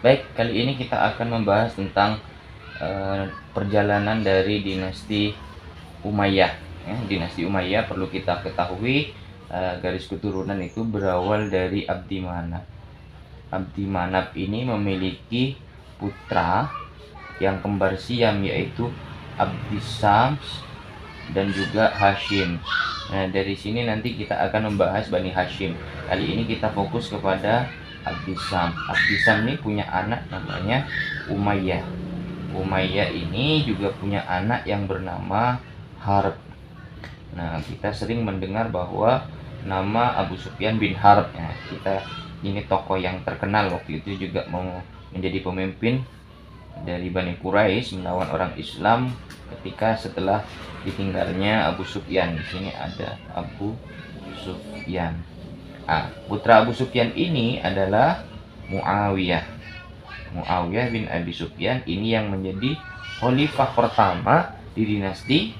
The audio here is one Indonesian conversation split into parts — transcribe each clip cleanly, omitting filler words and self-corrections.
Baik, kali ini kita akan membahas tentang perjalanan dari dinasti Umayyah. Ya, dinasti Umayyah perlu kita ketahui, garis keturunan itu berawal dari Abdi Manaf. Abdi Manaf ini memiliki putra yang kembar siam, yaitu Abdi Syams dan juga Hashim. Nah, dari sini nanti kita akan membahas Bani Hashim. Kali ini kita fokus kepada Abdi Syams. Abdi Syams ini punya anak namanya Umayyah. Umayyah ini juga punya anak yang bernama Harb. Nah, kita sering mendengar bahwa nama Abu Sufyan bin Harb. Nah, ini tokoh yang terkenal waktu itu, juga mau menjadi pemimpin dari Bani Quraisy melawan orang Islam ketika setelah ditinggalnya Abu Sufyan. Di sini ada Abu Sufyan. Putra Abu Sufyan ini adalah Muawiyah. Muawiyah bin Abi Sufyan ini yang menjadi khalifah pertama di dinasti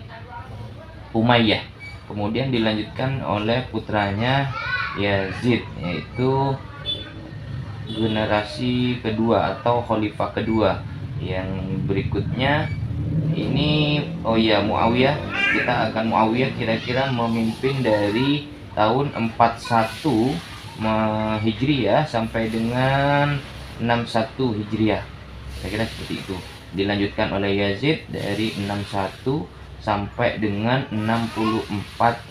Umayyah. Kemudian dilanjutkan oleh putranya Yazid, yaitu generasi kedua atau khalifah kedua. Yang berikutnya ini Muawiyah. Kita akan Muawiyah kira-kira memimpin dari tahun 41 Hijriah sampai dengan 61 Hijriah. Saya kira seperti itu. Dilanjutkan oleh Yazid dari 61 sampai dengan 64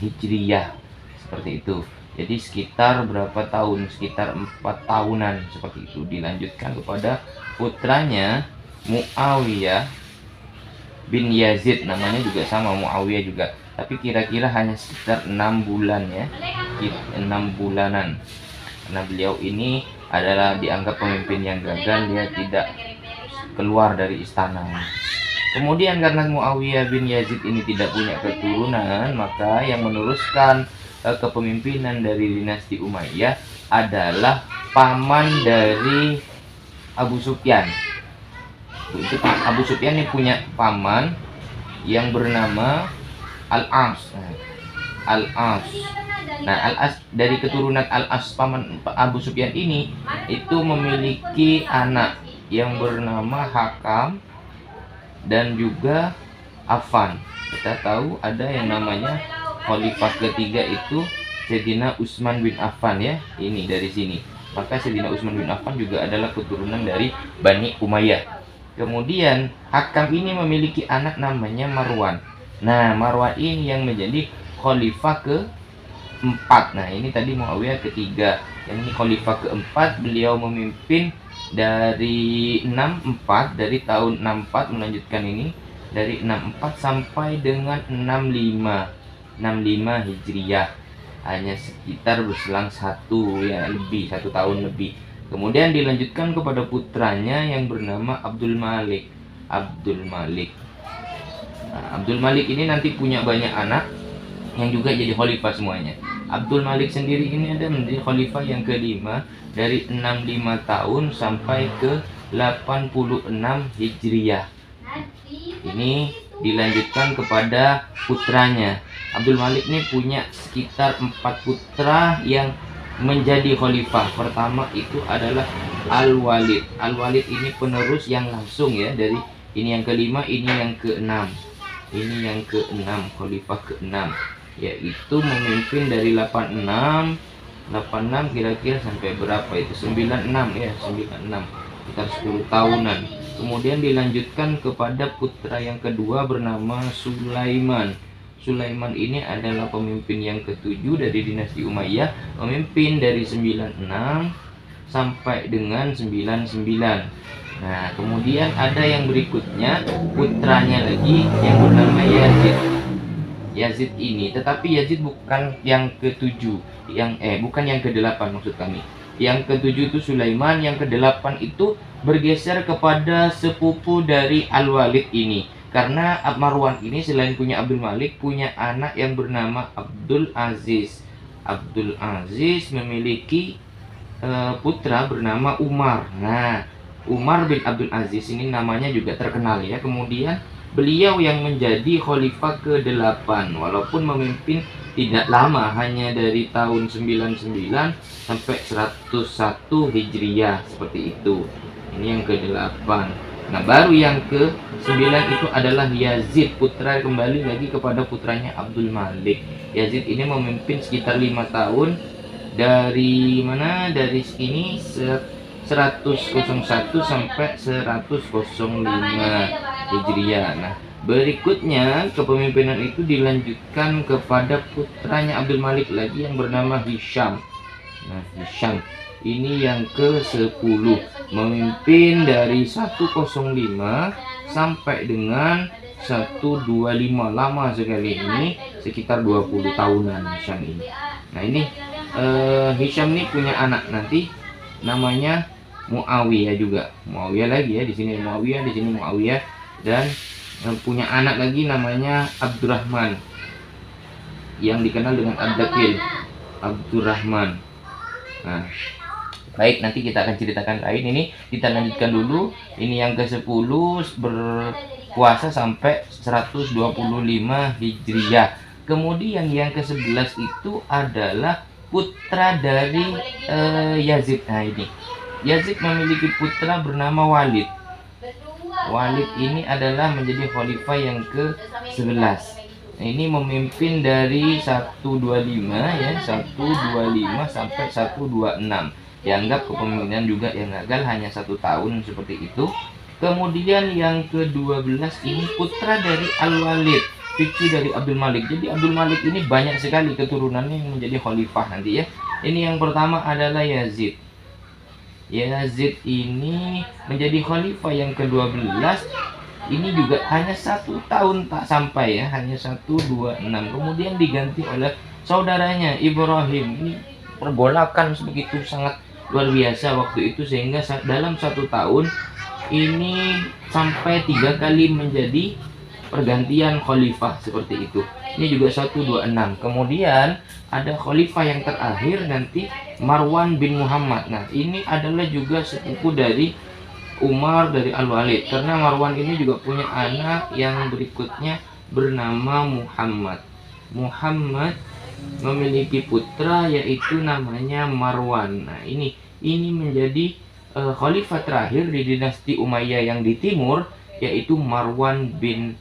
Hijriah. Seperti itu. Jadi sekitar berapa tahun? Sekitar 4 tahunan seperti itu. Dilanjutkan kepada putranya Muawiyah bin Yazid, namanya juga sama, Muawiyah juga, tapi kira-kira hanya sekitar 6 bulan ya, 6 bulanan. Karena beliau ini adalah dianggap pemimpin yang gagal, dia tidak keluar dari istana. Kemudian karena Muawiyah bin Yazid ini tidak punya keturunan, maka yang meneruskan kepemimpinan dari dinasti Umayyah adalah paman dari Abu Sufyan. Itu Abu Sufyan ini punya paman yang bernama Al-As. Al-As. Nah, Al-As, dari keturunan Al-As paman Abu Sufyan ini itu memiliki anak yang bernama Hakam dan juga Affan. Kita tahu ada yang namanya khalifah ketiga itu Sayyidina Utsman bin Affan ya. Ini dari sini. Maka Sayyidina Utsman bin Affan juga adalah keturunan dari Bani Umayyah. Kemudian Hakam ini memiliki anak namanya Marwan. Nah, Marwan ini yang menjadi khalifah keempat. Nah, ini tadi Muawiyah ketiga. Yang ini khalifah keempat, beliau memimpin dari 64, dari tahun 64 melanjutkan ini dari 64 sampai dengan 65 Hijriah. Hanya sekitar berselang 1 tahun lebih. Kemudian dilanjutkan kepada putranya yang bernama Abdul Malik. Abdul Malik ini nanti punya banyak anak yang juga jadi khalifah semuanya. Abdul Malik sendiri ini ada menjadi khalifah yang kelima dari 65 tahun sampai ke 86 Hijriah. Ini dilanjutkan kepada putranya. Abdul Malik ini punya sekitar 4 putra yang menjadi khalifah. Pertama itu adalah Al-Walid. Al-Walid ini penerus yang langsung ya, dari ini yang kelima, ini yang keenam. Ini yang keenam, khalifah keenam, yaitu memimpin dari 86 kira-kira sampai berapa itu? 96 ya, 96. Sekitar 10 tahunan. Kemudian dilanjutkan kepada putra yang kedua bernama Sulaiman. Sulaiman ini adalah pemimpin yang ketujuh dari dinasti Umayyah, memimpin dari 96 sampai dengan 99. Nah, kemudian ada yang berikutnya, putranya lagi yang bernama Yazid. Yazid ini, tetapi Yazid bukan yang ketujuh, bukan yang kedelapan maksud kami. Yang ketujuh itu Sulaiman, yang kedelapan itu bergeser kepada sepupu dari Al-Walid ini. Karena Marwan ini selain punya Abdul Malik, punya anak yang bernama Abdul Aziz. Abdul Aziz memiliki putra bernama Umar. Nah, Umar bin Abdul Aziz ini namanya juga terkenal ya. Kemudian beliau yang menjadi khalifah ke-8, walaupun memimpin tidak lama, hanya dari tahun 99 sampai 101 Hijriah seperti itu. Ini yang ke-8. Nah, baru yang ke-9 itu adalah Yazid, putra kembali lagi kepada putranya Abdul Malik. Yazid ini memimpin sekitar 5 tahun dari mana? Dari sini 101 sampai 105 Hijriah. Nah, berikutnya kepemimpinan itu dilanjutkan kepada putranya Abdul Malik lagi yang bernama Hisham. Nah, Hisham ini yang ke-10, memimpin dari 105 sampai dengan 125, lama sekali ini, sekitar 20 tahunan Hisham ini. Nah, ini Hisham ini punya anak nanti namanya Muawiyah juga. Muawiyah lagi ya, di sini Muawiyah, di sini Muawiyah, dan punya anak lagi namanya Abdurrahman yang dikenal dengan Ad-Dakil, Abdurrahman. Nah, baik, nanti kita akan ceritakan lain. Ini kita lanjutkan dulu. Ini yang ke-10 berpuasa sampai 125 Hijriah. Kemudian yang ke-11 itu adalah putra dari Yazid. Nah, ini Yazid memiliki putra bernama Walid. Walid ini adalah menjadi khalifah yang ke-11. Nah, ini memimpin dari 125 ya, 125 sampai 126. Dianggap kepemimpinan juga yang gagal, hanya 1 tahun seperti itu. Kemudian yang ke-12 ini putra dari Al-Walid, cucu dari Abdul Malik. Jadi Abdul Malik ini banyak sekali keturunannya yang menjadi khalifah nanti ya. Ini yang pertama adalah Yazid. Yazid ini menjadi khalifah yang ke-12. Ini juga hanya 1 tahun tak sampai ya, hanya 126. Kemudian diganti oleh saudaranya Ibrahim. Ini pergolakan begitu sangat luar biasa waktu itu, sehingga dalam 1 tahun ini sampai 3 kali menjadi pergantian khalifah seperti itu. Ini juga 126. Kemudian ada khalifah yang terakhir nanti Marwan bin Muhammad. Nah, ini adalah juga sepupu dari Umar dari Al-Walid, karena Marwan ini juga punya anak yang berikutnya bernama Muhammad. Muhammad memiliki putra yaitu namanya Marwan. Nah, ini menjadi khalifah terakhir di dinasti Umayyah yang di timur, yaitu Marwan bin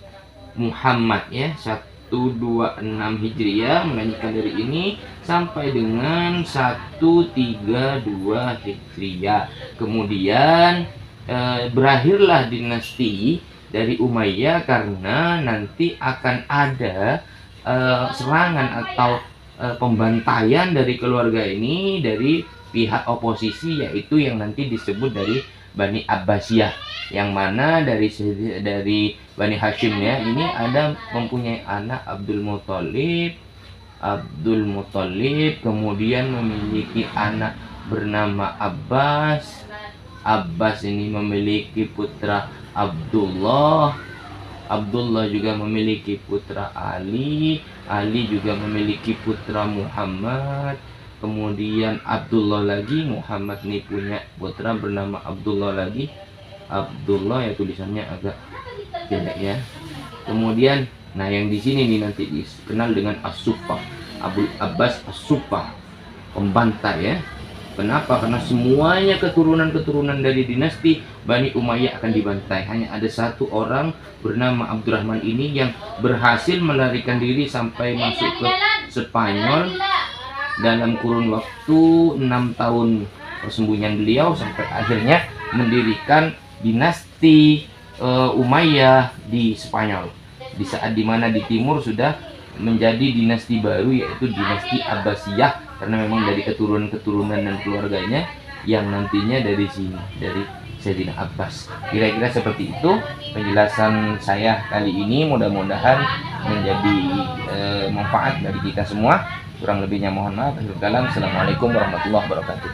Muhammad ya, 126 Hijriah, melanjutkan dari ini sampai dengan 132 Hijriah. Kemudian berakhirlah dinasti dari Umayyah karena nanti akan ada serangan atau pembantaian dari keluarga ini dari pihak oposisi, yaitu yang nanti disebut dari Bani Abbasiyah, yang mana dari Bani Hashim ya, ini ada mempunyai anak Abdul Muthalib, kemudian memiliki anak bernama Abbas. Abbas ini memiliki putra Abdullah juga memiliki putra Ali juga memiliki putra Muhammad. Kemudian Abdullah lagi, Muhammad ini punya putra bernama Abdullah lagi. Abdullah ya, tulisannya agak pendek ya. Kemudian nah yang di sini nih nanti dikenal dengan As-Suffah, Abu Abbas As-Suffah, pembantai ya. Kenapa? Karena semuanya keturunan dari dinasti Bani Umayyah akan dibantai. Hanya ada 1 orang bernama Abdurrahman ini yang berhasil melarikan diri sampai masuk ke Spanyol dalam kurun waktu 6 tahun persembunyian beliau, sampai akhirnya mendirikan dinasti Umayyah di Spanyol. Di saat dimana di timur sudah menjadi dinasti baru, yaitu dinasti Abbasiyah, karena memang dari keturunan dan keluarganya yang nantinya dari sini, dari Sayyidina Abbas. Kira-kira seperti itu penjelasan saya kali ini, mudah-mudahan menjadi manfaat bagi kita semua. Kurang lebihnya mohon maaf. Assalamualaikum warahmatullahi wabarakatuh.